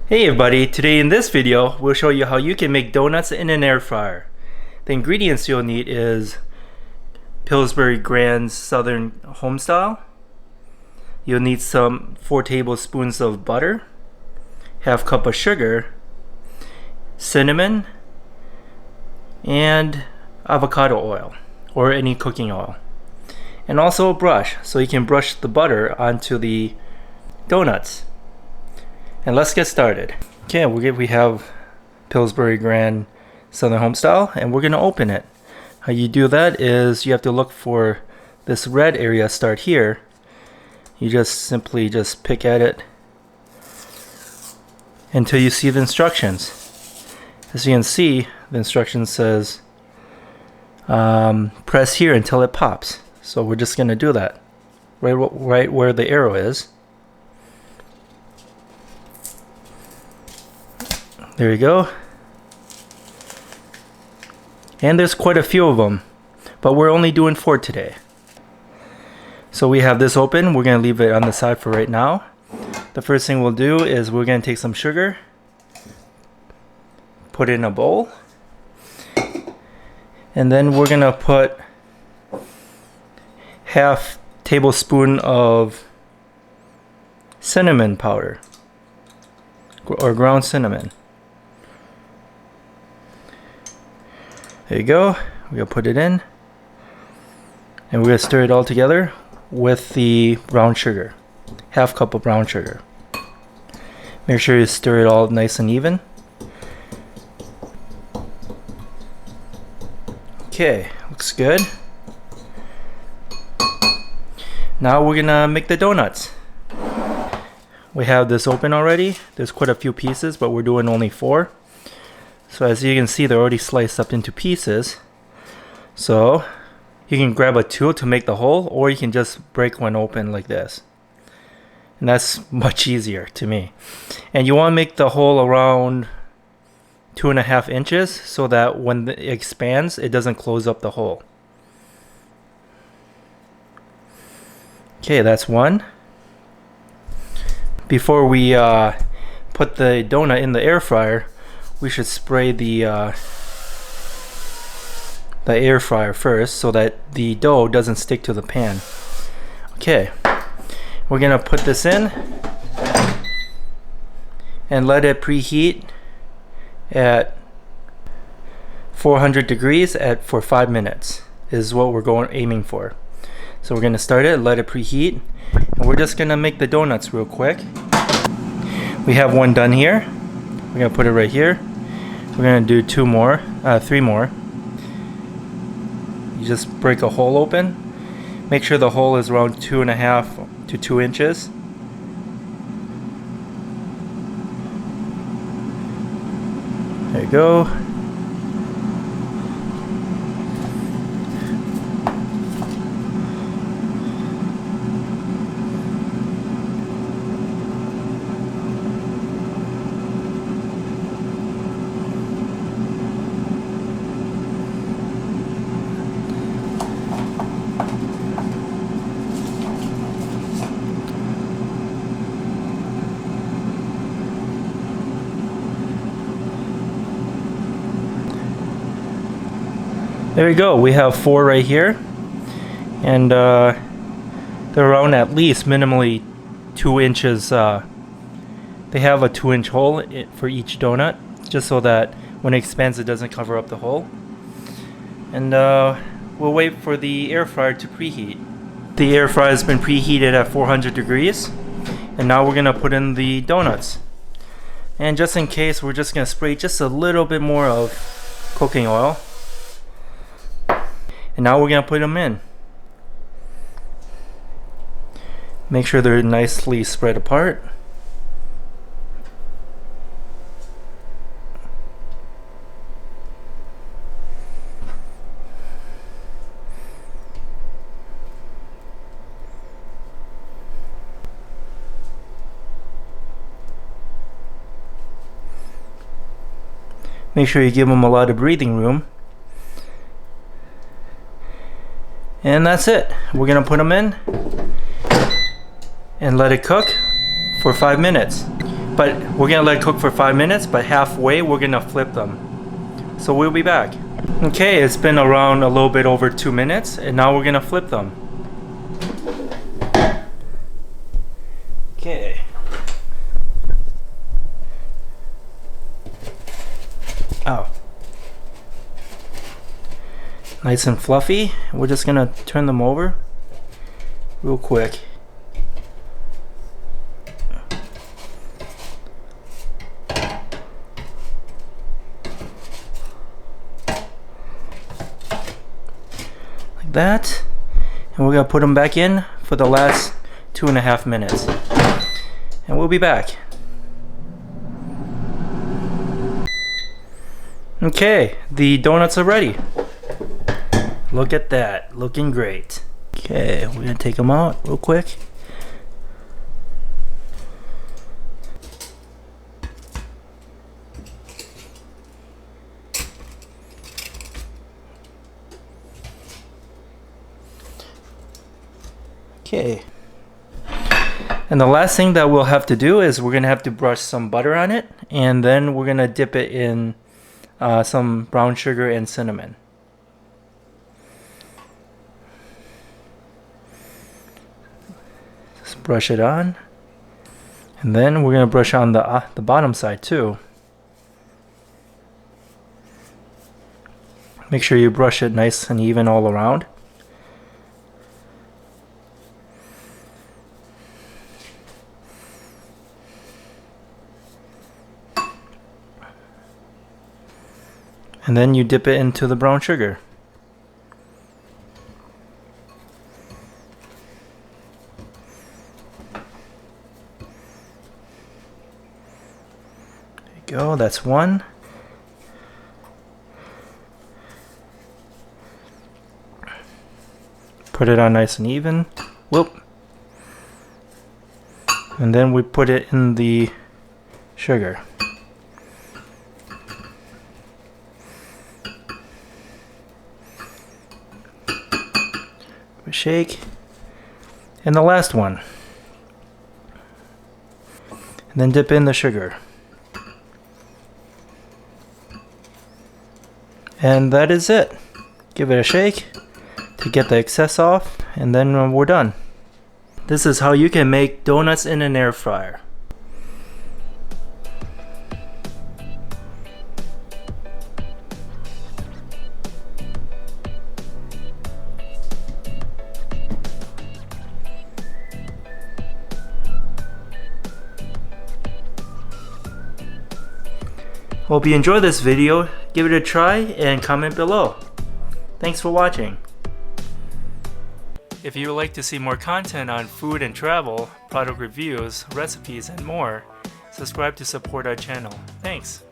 Hey everybody, today in this video we'll show you how you can make donuts in an air fryer. The ingredients you'll need is Pillsbury Grand Southern Homestyle. You'll need some 4 tablespoons of butter, half cup of sugar, cinnamon, and avocado oil or any cooking oil. And also a brush so you can brush the butter onto the donuts. And let's get started. Okay, we have Pillsbury Grand Southern Homestyle, and we're gonna open it. How you do that is you have to look for this red area start here. You just simply pick at it until you see the instructions. As you can see, the instruction says press here until it pops. So we're just gonna do that right where the arrow is. There you go. And there's quite a few of them, but we're only doing 4 today. So we have this open. We're going to leave it on the side for right now. The first thing we'll do is we're going to take some sugar, put it in a bowl, and then we're going to put half tablespoon of cinnamon powder or ground cinnamon. There you go. We're going to put it in, and we're going to stir it all together with the brown sugar. Half cup of brown sugar. Make sure you stir it all nice and even. Okay, looks good. Now we're going to make the donuts. We have this open already. There's quite a few pieces, but we're doing only 4. So as you can see, they're already sliced up into pieces. So you can grab a tool to make the hole, or you can just break one open like this. And that's much easier to me. And you want to make the hole around 2.5 inches so that when it expands, it doesn't close up the hole. Okay, that's one. Before we put the donut in the air fryer, we should spray the air fryer first so that the dough doesn't stick to the pan. Okay, we're gonna put this in and let it preheat at 400 degrees for 5 minutes is what we're aiming for. So we're gonna start it, let it preheat, and we're just gonna make the donuts real quick. We have one done here. We're gonna put it right here. We're gonna do 3 more. You just break a hole open. Make sure the hole is around 2.5 to 2 inches. There you go. There we go. We have 4 right here, and they're around at least minimally 2 inches. They have a 2-inch hole for each donut, just so that when it expands, it doesn't cover up the hole. And we'll wait for the air fryer to preheat. The air fryer has been preheated at 400 degrees, and now we're gonna put in the donuts. And just in case, we're just gonna spray just a little bit more of cooking oil. And now we're going to put them in. Make sure they're nicely spread apart. Make sure you give them a lot of breathing room. And that's it. We're gonna put them in and let it cook for 5 minutes. but we're gonna let it cook for 5 minutes, but halfway we're gonna flip them. So we'll be back. Okay, it's been around a little bit over 2 minutes, and now we're gonna flip them. Okay. Oh. Nice and fluffy. We're just gonna turn them over real quick. Like that. And we're gonna put them back in for the last 2.5 minutes. And we'll be back. Okay, the donuts are ready. Look at that, looking great. Okay, we're gonna take them out real quick. Okay. And the last thing that we'll have to do is we're gonna have to brush some butter on it, and then we're gonna dip it in some brown sugar and cinnamon. Just brush it on, and then we're gonna brush on the bottom side too. Make sure you brush it nice and even all around. And then you dip it into the brown sugar. There you go, that's one. Put it on nice and even. Whoop. And then we put it in the sugar. Shake, and the last one, and then dip in the sugar, and that is it. Give it a shake to get the excess off, and then we're done. This is how you can make donuts in an air fryer. Hope you enjoyed this video. Give it a try and comment below. Thanks for watching. If you would like to see more content on food and travel, product reviews, recipes, and more, subscribe to support our channel. Thanks.